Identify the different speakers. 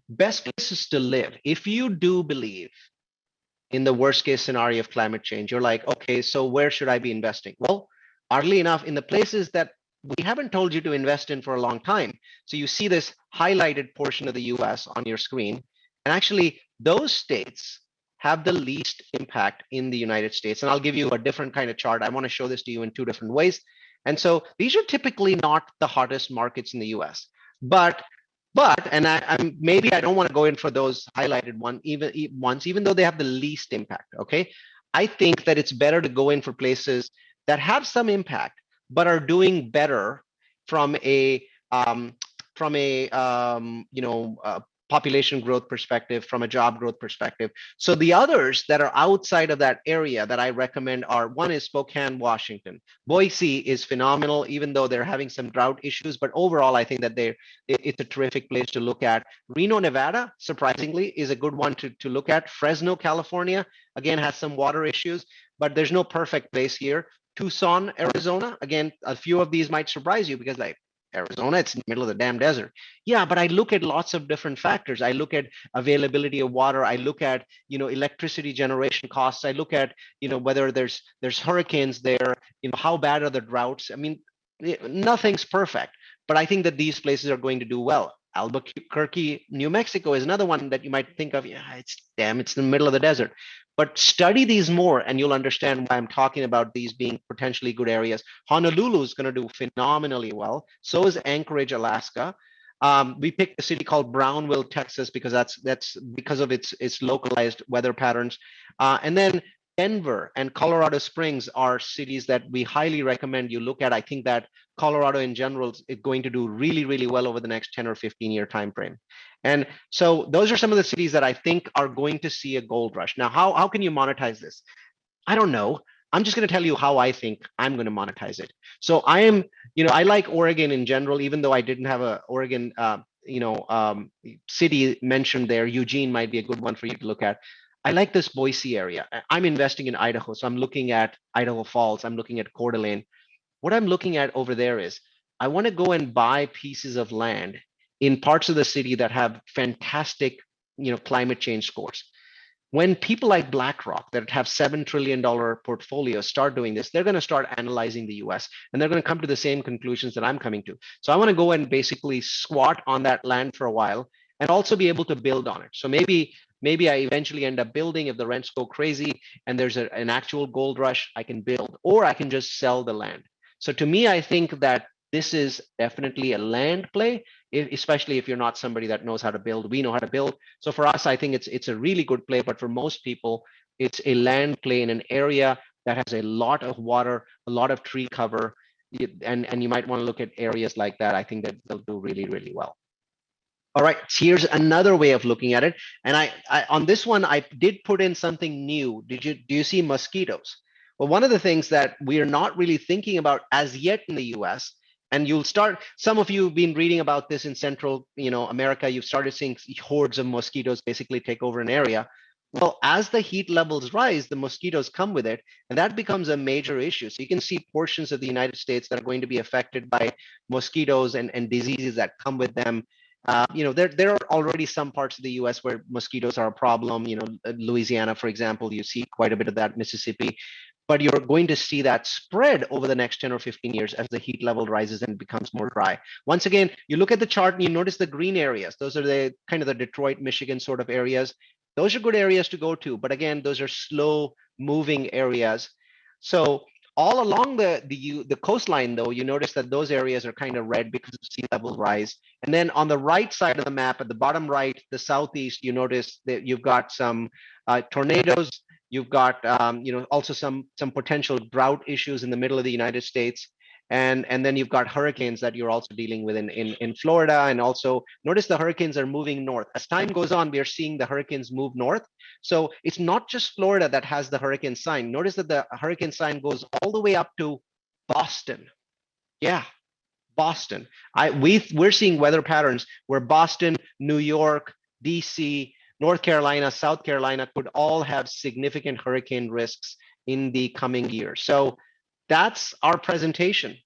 Speaker 1: best places to live. If you do believe in the worst case scenario of climate change, you're like, okay, so where should I be investing? Well, oddly enough, in the places that we haven't told you to invest in for a long time. So you see this highlighted portion of the US on your screen. And actually, those states have the least impact in the United States. And I'll give you a different kind of chart. I want to show this to you in two different ways. And so these are typically not the hottest markets in the US. But and I'm maybe I don't want to go in for those highlighted ones, even though they have the least impact. Okay, I think that it's better to go in for places that have some impact but are doing better from a population growth perspective, from a job growth perspective. So the others that are outside of that area that I recommend are, one is Spokane, Washington. Boise is phenomenal, even though they're having some drought issues, but overall I think that it's a terrific place to look at. Reno, Nevada, surprisingly, is a good one to look at. Fresno, California, again, has some water issues, but there's no perfect place here. Tucson, Arizona, again, a few of these might surprise you because like Arizona, it's in the middle of the damn desert. Yeah, but I look at lots of different factors. I look at availability of water. I look at, electricity generation costs. I look at, whether there's hurricanes there, how bad are the droughts? I mean, nothing's perfect, but I think that these places are going to do well. Albuquerque, New Mexico is another one that you might think of. Yeah, it's in the middle of the desert. But study these more and you'll understand why I'm talking about these being potentially good areas. Honolulu is going to do phenomenally well. So is Anchorage, Alaska. We picked a city called Brownville, Texas, because that's because of its localized weather patterns. And then Denver and Colorado Springs are cities that we highly recommend you look at. I think that Colorado in general is going to do really, really well over the next 10 or 15 year time frame. And so those are some of the cities that I think are going to see a gold rush. Now, how can you monetize this? I don't know. I'm just going to tell you how I think I'm going to monetize it. So I like Oregon in general, even though I didn't have a Oregon, city mentioned there. Eugene might be a good one for you to look at. I like this Boise area. I'm investing in Idaho, so I'm looking at Idaho Falls. I'm looking at Coeur d'Alene. What I'm looking at over there is I want to go and buy pieces of land in parts of the city that have fantastic, climate change scores. When people like BlackRock that have $7 trillion portfolios start doing this, they're going to start analyzing the US and they're going to come to the same conclusions that I'm coming to. So I want to go and basically squat on that land for a while and also be able to build on it. So maybe I eventually end up building if the rents go crazy and there's an actual gold rush, I can build, or I can just sell the land. So to me, I think that this is definitely a land play, especially if you're not somebody that knows how to build. We know how to build. So for us, I think it's a really good play, but for most people, it's a land play in an area that has a lot of water, a lot of tree cover, and you might want to look at areas like that. I think that they'll do really, really well. All right, here's another way of looking at it. And I on this one, I did put in something new. Do you see mosquitoes? Well, one of the things that we are not really thinking about as yet in the US, and some of you have been reading about this in Central, America, you've started seeing hordes of mosquitoes basically take over an area. Well, as the heat levels rise, the mosquitoes come with it, and that becomes a major issue. So you can see portions of the United States that are going to be affected by mosquitoes and diseases that come with them. There are already some parts of the U.S. where mosquitoes are a problem. Louisiana, for example, you see quite a bit of that. Mississippi, but you're going to see that spread over the next 10 or 15 years as the heat level rises and becomes more dry. Once again, you look at the chart and you notice the green areas. Those are the kind of the Detroit, Michigan sort of areas. Those are good areas to go to, but again, those are slow moving areas. So all along the coastline, though, you notice that those areas are kind of red because of sea level rise. And then on the right side of the map, at the bottom right, the southeast, you notice that you've got some tornadoes. You've got also some potential drought issues in the middle of the United States. And then you've got hurricanes that you're also dealing with in Florida. And also notice the hurricanes are moving north. As time goes on, we are seeing the hurricanes move north. So it's not just Florida that has the hurricane sign. Notice that the hurricane sign goes all the way up to Boston. Yeah, Boston. We're seeing weather patterns where Boston, New York, DC, North Carolina, South Carolina could all have significant hurricane risks in the coming years. So that's our presentation.